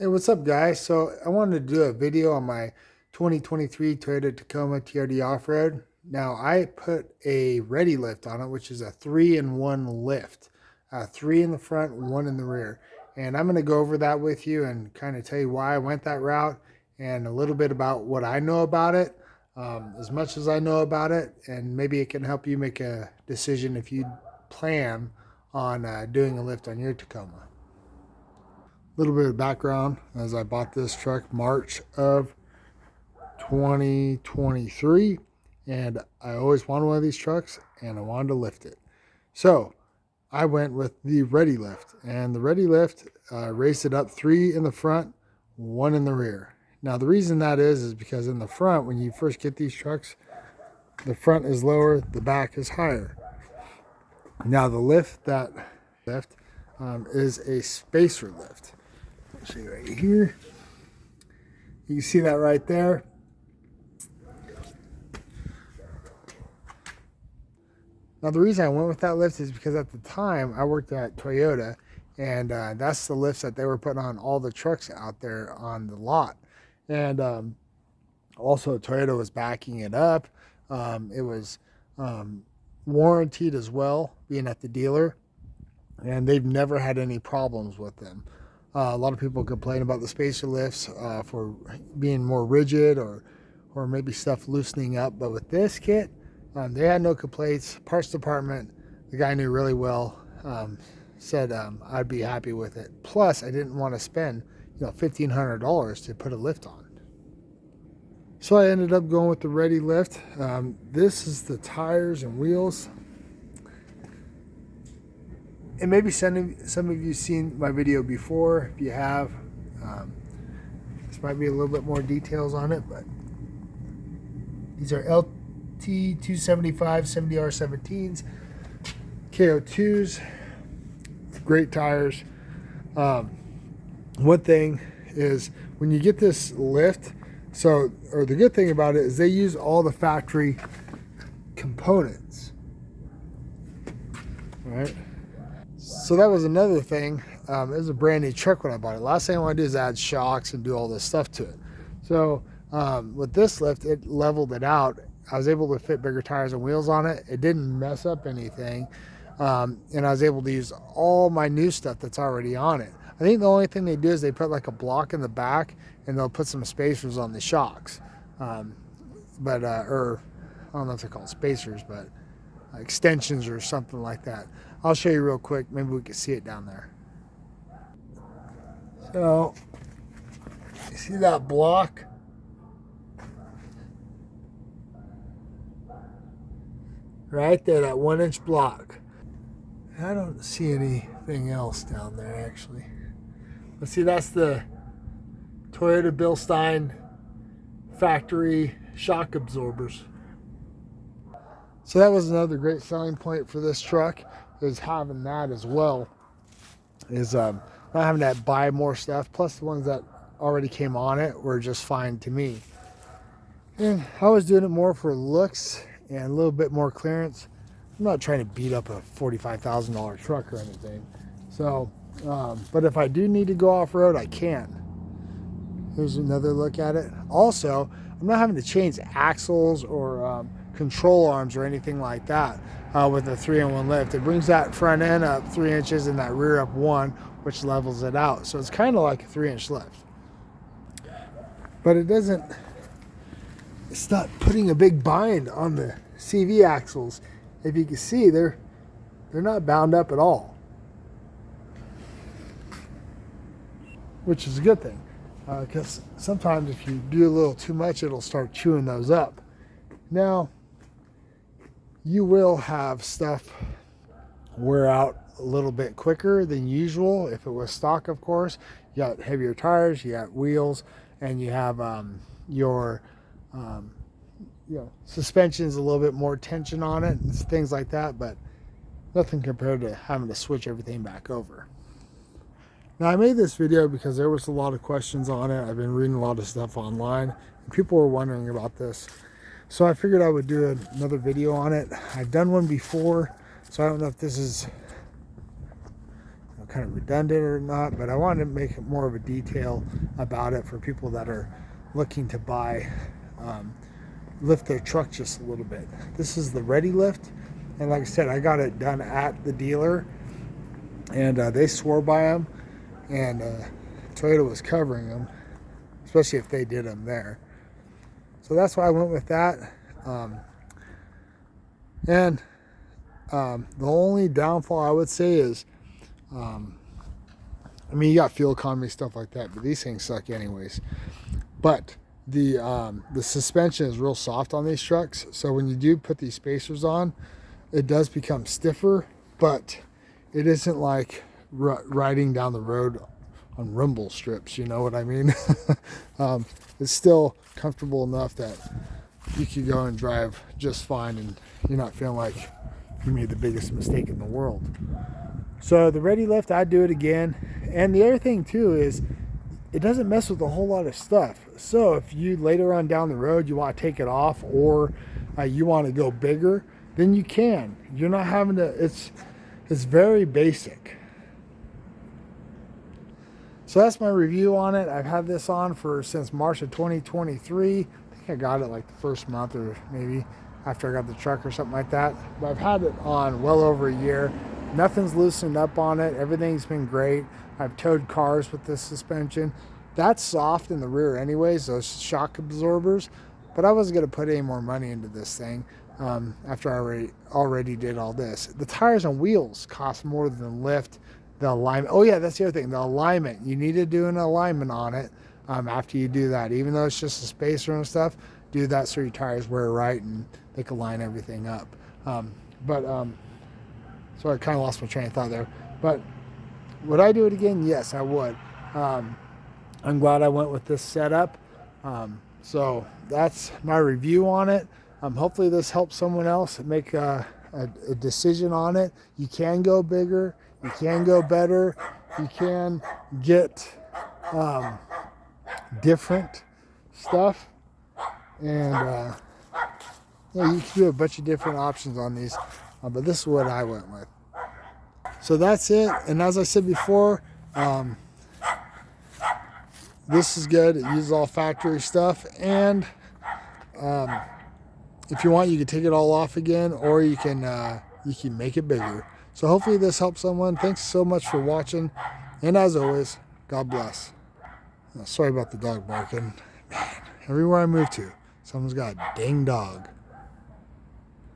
Hey, what's up, guys? So I wanted to do a video on my 2023 Toyota Tacoma TRD Off-Road. Now I put a Ready lift on it, which is a 3-in-1 lift, three in the front, one in the rear. And I'm going to go over that with you and kind of tell you why I went that route and a little bit about what I know about it, as much as I know about it, and maybe it can help you make a decision if you plan on doing a lift on your Tacoma. Little bit of background: as I bought this truck March of 2023, and I always wanted one of these trucks and I wanted to lift it. So I went with the Ready lift, and the Ready lift raised it up, three in the front, one in the rear. Now the reason that is because in the front, when you first get these trucks, the front is lower, the back is higher. Now the lift is a spacer lift. See right here, you can see that right there. Now the reason I went with that lift is because at the time I worked at Toyota, and that's the lifts that they were putting on all the trucks out there on the lot. And also Toyota was backing it up. It was warranted as well, being at the dealer, and they've never had any problems with them. A lot of people complain about the spacer lifts for being more rigid or maybe stuff loosening up. But with this kit, they had no complaints. Parts department, the guy knew really well, said I'd be happy with it. Plus, I didn't want to spend $1,500 to put a lift on. So I ended up going with the Ready lift. This is the tires and wheels. And maybe some of you seen my video before. If you have, this might be a little bit more details on it, but these are LT275 70R17s, KO2s, great tires. One thing is when you get this lift, or the good thing about it is they use all the factory components, all right? So that was another thing. It was a brand new truck when I bought it. Last thing I want to do is add shocks and do all this stuff to it. So with this lift, it leveled it out. I was able to fit bigger tires and wheels on it. It didn't mess up anything. And I was able to use all my new stuff that's already on it. I think the only thing they do is they put like a block in the back, and they'll put some spacers on the shocks. Or I don't know if they're called spacers, but extensions or something like that. I'll show you real quick. Maybe we can see it down there. So you see that block? Right there, that 1-inch block. I don't see anything else down there actually. But see, that's the Toyota Bilstein factory shock absorbers. So that was another great selling point for this truck, is having that as well. Is not having to buy more stuff. Plus the ones that already came on it were just fine to me. And I was doing it more for looks and a little bit more clearance. I'm not trying to beat up a $45,000 truck or anything. So, but if I do need to go off-road, I can. Here's another look at it. Also, I'm not having to change axles or control arms or anything like that with a 3-in-1 lift. It brings that front end up 3 inches and that rear up 1, which levels it out. So it's kind of like a 3-inch lift. But it's not putting a big bind on the CV axles. If you can see, they're not bound up at all, which is a good thing, because sometimes if you do a little too much, it'll start chewing those up. Now, you will have stuff wear out a little bit quicker than usual. If it was stock, of course, you got heavier tires, you got wheels, and you have your suspension's a little bit more tension on it and things like that, but nothing compared to having to switch everything back over. Now, I made this video because there was a lot of questions on it. I've been reading a lot of stuff online, and people were wondering about this. So I figured I would do another video on it. I've done one before, so I don't know if this is kind of redundant or not, but I wanted to make it more of a detail about it for people that are looking to buy, lift their truck just a little bit. This is the Ready lift, and like I said, I got it done at the dealer, and they swore by them, and Toyota was covering them, especially if they did them there. So that's why I went with that. The only downfall I would say is, I mean, you got fuel economy, stuff like that, but these things suck anyways. But the suspension is real soft on these trucks, so when you do put these spacers on, it does become stiffer, but it isn't like riding down the road on rumble strips, you know what I mean? It's still comfortable enough that you could go and drive just fine, and you're not feeling like you made the biggest mistake in the world. So the Ready lift, I'd do it again. And the other thing too is it doesn't mess with a whole lot of stuff. So if you later on down the road you want to take it off, or you want to go bigger, then you can. You're not having to. It's very basic. So that's my review on it. I've had this on since March of 2023. I think I got it like the first month, or maybe after I got the truck or something like that. But I've had it on well over a year. Nothing's loosened up on it. Everything's been great. I've towed cars with this suspension. That's soft in the rear anyways, those shock absorbers. But I wasn't going to put any more money into this thing after I already did all this. The tires and wheels cost more than the lift. The alignment. Oh yeah, that's the other thing. The alignment. You need to do an alignment on it after you do that. Even though it's just a spacer and stuff, do that so your tires wear right and they can line everything up. So I kind of lost my train of thought there. But would I do it again? Yes, I would. I'm glad I went with this setup. So that's my review on it. Hopefully this helps someone else make a decision on it. You can go bigger. You can go better. You can get different stuff. And yeah, you can do a bunch of different options on these. But this is what I went with. So that's it. And as I said before, this is good. It uses all factory stuff. And if you want, you can take it all off again, or you can make it bigger. So hopefully this helps someone. Thanks so much for watching. And as always, God bless. Sorry about the dog barking. Man, everywhere I move to, someone's got a dang dog.